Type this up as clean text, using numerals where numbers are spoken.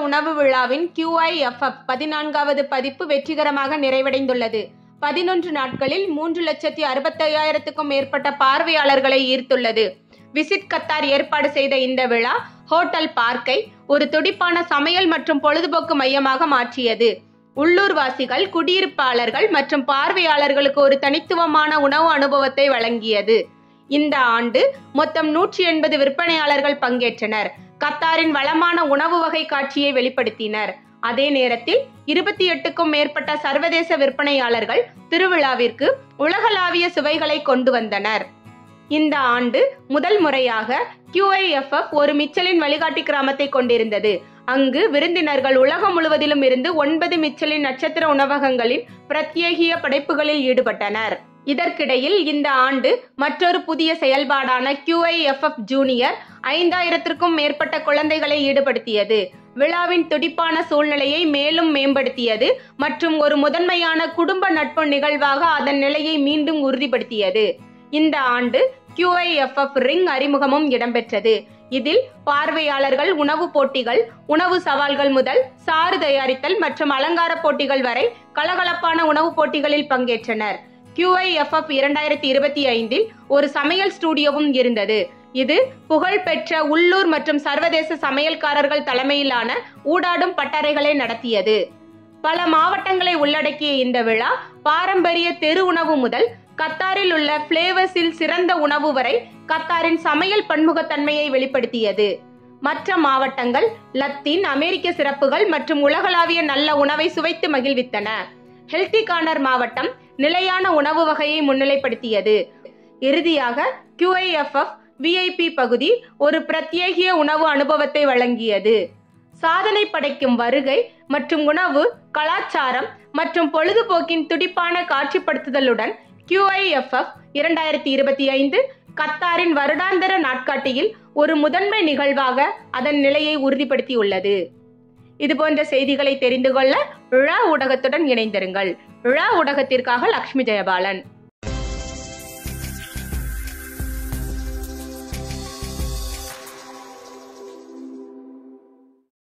உணவு விழாவின் QIFF 14வது பதிப்பு வெற்றிகரமாக நிறைவடைந்துள்ளது. 11 நாட்களில் 3,65,000க்கும் மேற்பட்ட பார்வையாளர்களை ஈர்த்துள்ளது. விசிட் கத்தார் ஏற்பாடு செய்த இந்த விழா ஹோட்டல் பார்க்கை ஒரு துடிப்பான சமையல் மற்றும் பொழுதுபோக்கு மையமாக மாற்றியது. உள்ளூர்வாசிகள், குடியிருப்பாளர்கள் மற்றும் பார்வையாளர்களுக்கு ஒரு தனித்துவமான உணவு அனுபவத்தை வழங்கியது. இந்த ஆண்டு மொத்தம் 180 விற்பனையாளர்கள் பங்கேற்றனர். கத்தாரின் வளமான உணவு வகை காட்சியை வெளிப்படுத்தினர். அதே நேரத்தில் 28க்கும் மேற்பட்ட சர்வதேச விற்பனையாளர்கள் திருவிழாவிற்கு உலகளாவிய சுவைகளை கொண்டு வந்தனர். இந்த ஆண்டு முதல் முறையாக QIFF ஒரு மிச்சலின் வழிகாட்டி கிராமத்தை கொண்டிருந்தது. அங்கு விருந்தினர்கள் உலகம் முழுவதிலும் இருந்து 9 மிச்சலின் நட்சத்திர உணவகங்களின் பிரத்யேகிய படைப்புகளில் ஈடுபட்டனர். இதற்கிடையில் இந்த ஆண்டு மற்றொரு புதிய செயல்பாடான QIFF ஜூனியர் 5000க்கும் மேற்பட்ட குழந்தைகளை ஈடுபடுத்தியது. விழாவின் துடிப்பான சூழ்நிலையை மேலும் மேம்படுத்தியது மற்றும் ஒரு முதன்மையான குடும்ப நட்பு நிகழ்வாக அதன் நிலையை மீண்டும் உறுதிப்படுத்தியது. இந்த ஆண்டு QIFF ரிங் அறிமுகமும் இடம்பெற்றது. இதில் பார்வையாளர்கள் உணவு போட்டிகள், உணவு சவால்கள் முதல் சாறு தயாரித்தல் மற்றும் அலங்கார போட்டிகள் வரை கலகலப்பான உணவு போட்டிகளில் பங்கேற்றனர். QIFF 2025 ஒரு சமையல் ஸ்டுடியோவும் இருந்தது. இது புகழ்பெற்ற உள்ளூர் மற்றும் சர்வதேச சமையல்காரர்கள் தலைமையிலான ஊடாடும் பட்டறைகளை நடத்தியது. பல மாவட்டங்களை உள்ளடக்கிய இந்த விழா பாரம்பரிய தெரு உணவு முதல் கத்தாரில் உள்ள பிளேவர்ஸில் சிறந்த உணவு வரை கத்தாரின் சமையல் பன்முகத்தன்மையை வெளிப்படுத்தியது. மற்ற மாவட்டங்கள் லத்தீன் அமெரிக்க சிறப்புகள் மற்றும் உலகளாவிய நல்ல உணவை சுவைத்து மகிழ்வித்தன. ஹெல்தி கார்னர் மாவட்டம் நிலையான உணவு வகையை முன்னிலைப்படுத்தியது. இறுதியாக QIFF VIP பகுதி ஒரு பிரத்யேகிய உணவு அனுபவத்தை வழங்கியது. சாதனை படைக்கும் வருகை மற்றும் உணவு, கலாச்சாரம் மற்றும் பொழுதுபோக்கின் துடிப்பான காட்சிப்படுத்துதலுடன் QIFF 2025 கத்தாரின் வருடாந்திர நாட்காட்டியில் ஒரு முதன்மை நிகழ்வாக அதன் நிலையை உறுதிப்படுத்தியுள்ளது. இதுபோன்ற செய்திகளை தெரிந்து கொள்ள விழா ஊடகத்துடன் இணைந்திருங்கள். விழா ஊடகத்திற்காக லட்சுமி ஜெயபாலன்.